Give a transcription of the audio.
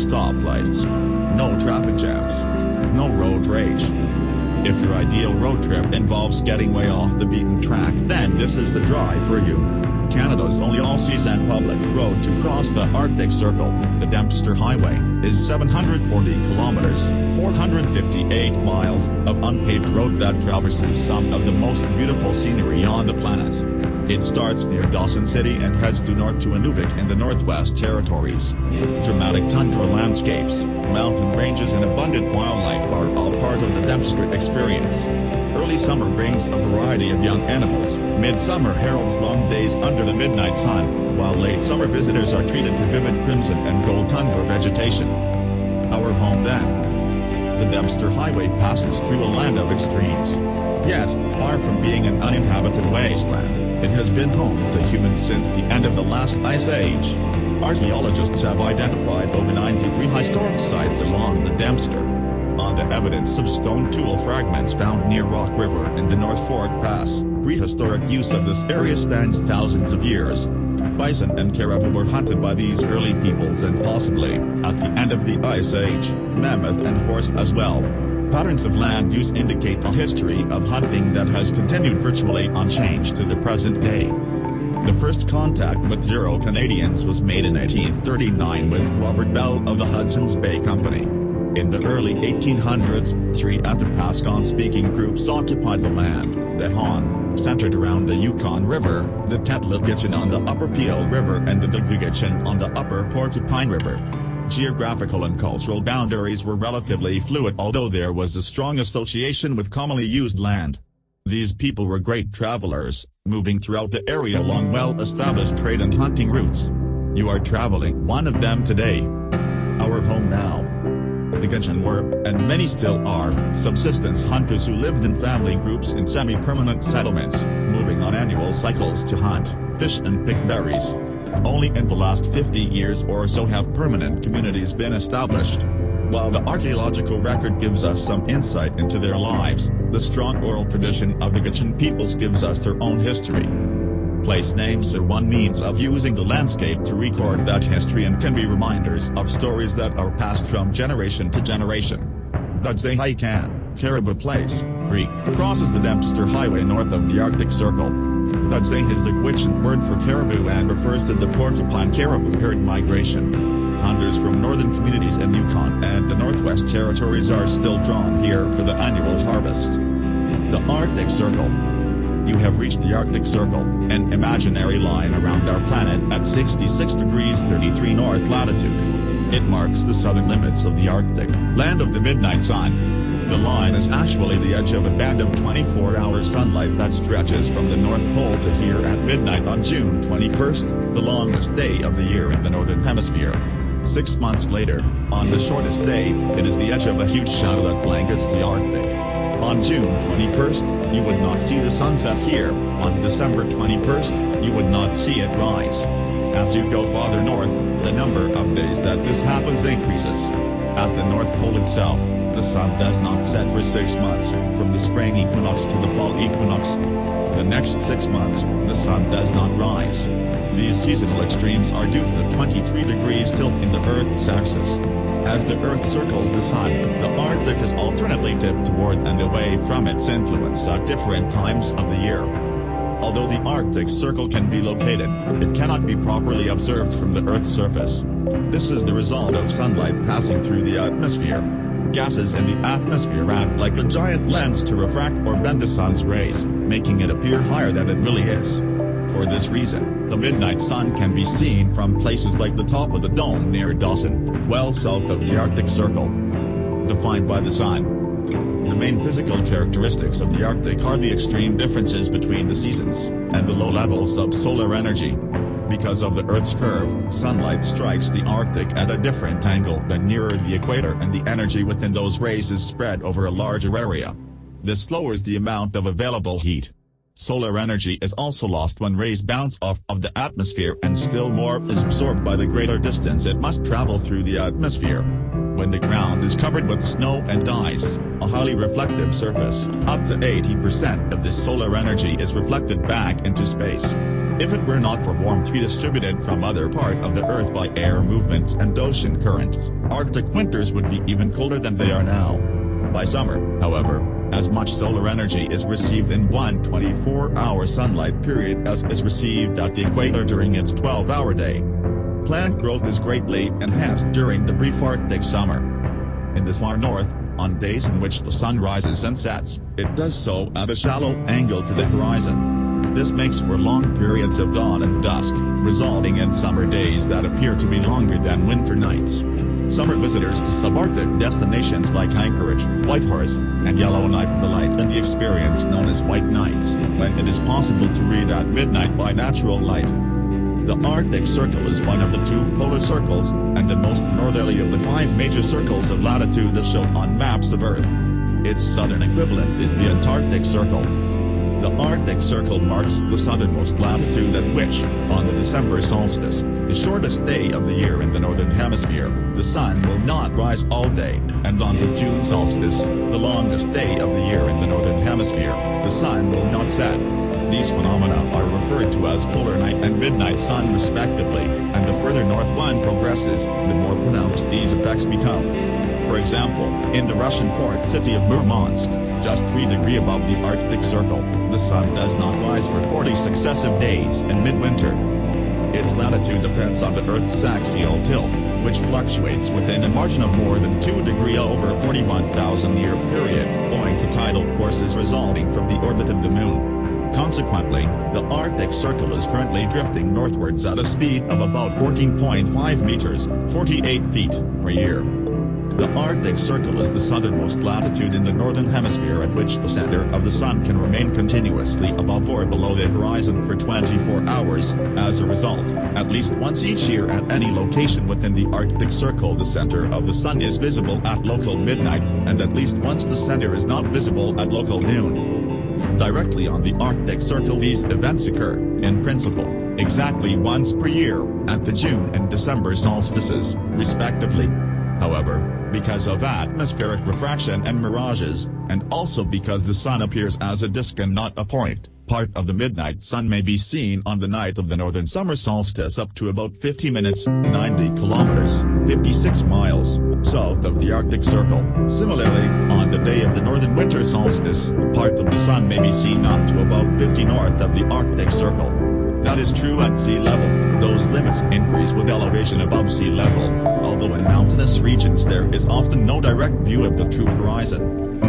stoplights. No traffic jams. No road rage. If your ideal road trip involves getting way off the beaten track, then this is the drive for you. Canada's only all-season public road to cross the Arctic Circle, the Dempster Highway, is 740 kilometers, 458 miles, of unpaved road that traverses some of the most beautiful scenery on the planet. It starts near Dawson City and heads due north to Inuvik in the Northwest Territories. Dramatic tundra landscapes, mountain ranges and abundant wildlife are all part of the Dempster experience. Early summer brings a variety of young animals, midsummer heralds long days under the midnight sun, while late summer visitors are treated to vivid crimson and gold tundra vegetation. Our home then. The Dempster Highway passes through a land of extremes. Yet, far from being an uninhabited wasteland, it has been home to humans since the end of the last ice age. Archaeologists have identified over 90 prehistoric sites along the Dempster. On the evidence of stone tool fragments found near Rock River in the North Fork Pass, prehistoric use of this area spans thousands of years. Bison and caribou were hunted by these early peoples and possibly, at the end of the Ice Age, mammoth and horse as well. Patterns of land use indicate a history of hunting that has continued virtually unchanged to the present day. The first contact with Euro-Canadians was made in 1839 with Robert Bell of the Hudson's Bay Company. In the early 1800s, three Athabascan-speaking groups occupied the land: the Han, centered around the Yukon River, the Tetlagichen on the Upper Peel River and the Duggigichen on the Upper Porcupine River. Geographical and cultural boundaries were relatively fluid, although there was a strong association with commonly used land. These people were great travelers, moving throughout the area along well-established trade and hunting routes. You are traveling one of them today. Our home now. The Gitchen were, and many still are, subsistence hunters who lived in family groups in semi-permanent settlements, moving on annual cycles to hunt, fish and pick berries. Only in the last 50 years or so have permanent communities been established. While the archaeological record gives us some insight into their lives, the strong oral tradition of the Gitchen peoples gives us their own history. Place names are one means of using the landscape to record that history and can be reminders of stories that are passed from generation to generation. Dudzehikan, Caribou Place, Creek, crosses the Dempster Highway north of the Arctic Circle. Dudzeh is the Gwich'in word for caribou and refers to the porcupine caribou herd migration. Hunters from northern communities in Yukon and the Northwest Territories are still drawn here for the annual harvest. The Arctic Circle. You have reached the Arctic Circle, an imaginary line around our planet at 66 degrees 33 north latitude. It marks the southern limits of the Arctic, land of the midnight sun. The line is actually the edge of a band of 24-hour sunlight that stretches from the North Pole to here at midnight on June 21st, the longest day of the year in the Northern Hemisphere. 6 months later, on the shortest day, it is the edge of a huge shadow that blankets the Arctic. On June 21st, you would not see the sunset here. On December 21st, you would not see it rise. As you go farther north, the number of days that this happens increases. At the North Pole itself, the sun does not set for 6 months, from the spring equinox to the fall equinox. For the next 6 months, the sun does not rise. These seasonal extremes are due to the 23 degrees tilt in the Earth's axis. As the Earth circles the sun, the Arctic is alternately tipped toward and away from its influence at different times of the year. Although the Arctic Circle can be located, it cannot be properly observed from the Earth's surface. This is the result of sunlight passing through the atmosphere. Gases in the atmosphere act like a giant lens to refract or bend the sun's rays, making it appear higher than it really is. For this reason, the midnight sun can be seen from places like the top of the dome near Dawson, well south of the Arctic Circle. Defined by the sun. The main physical characteristics of the Arctic are the extreme differences between the seasons, and the low levels of solar energy. Because of the Earth's curve, sunlight strikes the Arctic at a different angle than nearer the equator, and the energy within those rays is spread over a larger area. This lowers the amount of available heat. Solar energy is also lost when rays bounce off of the atmosphere, and still more is absorbed by the greater distance it must travel through the atmosphere. when the ground is covered with snow and ice, a highly reflective surface. Up to 80% of this solar energy is reflected back into space. If it were not for warmth redistributed from other part of the Earth by air movements and ocean currents, Arctic winters would be even colder than they are now. By summer, however, as much solar energy is received in one 24-hour sunlight period as is received at the equator during its 12-hour day. Plant growth is greatly enhanced during the brief Arctic summer. In the far north, on days in which the sun rises and sets, it does so at a shallow angle to the horizon. This makes for long periods of dawn and dusk, resulting in summer days that appear to be longer than winter nights. Summer visitors to subarctic destinations like Anchorage, Whitehorse, and Yellowknife delight in the experience known as white nights, when it is possible to read at midnight by natural light. The Arctic Circle is one of the two polar circles, and the most northerly of the 5 major circles of latitude as shown on maps of Earth. Its southern equivalent is the Antarctic Circle. The Arctic Circle marks the southernmost latitude at which, on the December solstice, the shortest day of the year in the northern hemisphere, the sun will not rise all day, and on the June solstice, the longest day of the year in the northern hemisphere, the sun will not set. These phenomena are referred to as polar night and midnight sun respectively, and the further north one progresses, the more pronounced these effects become. For example, in the Russian port city of Murmansk, just 3 degrees above the Arctic Circle, the sun does not rise for 40 successive days in midwinter. Its latitude depends on the Earth's axial tilt, which fluctuates within a margin of more than 2 degrees over a 41,000-year period, owing to tidal forces resulting from the orbit of the Moon. Consequently, the Arctic Circle is currently drifting northwards at a speed of about 14.5 meters, 48 feet, per year. The Arctic Circle is the southernmost latitude in the northern hemisphere at which the center of the sun can remain continuously above or below the horizon for 24 hours. As a result, at least once each year at any location within the Arctic Circle the center of the sun is visible at local midnight, and at least once the center is not visible at local noon. Directly on the Arctic Circle these events occur, in principle, exactly once per year, at the June and December solstices, respectively. However, because of atmospheric refraction and mirages, and also because the sun appears as a disk and not a point, part of the midnight sun may be seen on the night of the northern summer solstice up to about 50 minutes, 90 kilometers, 56 miles, south of the Arctic Circle. Similarly, on the day of the northern winter solstice, part of the sun may be seen up to about 50 north of the Arctic Circle. That is true at sea level. Those limits increase with elevation above sea level, although in mountainous regions there is often no direct view of the true horizon.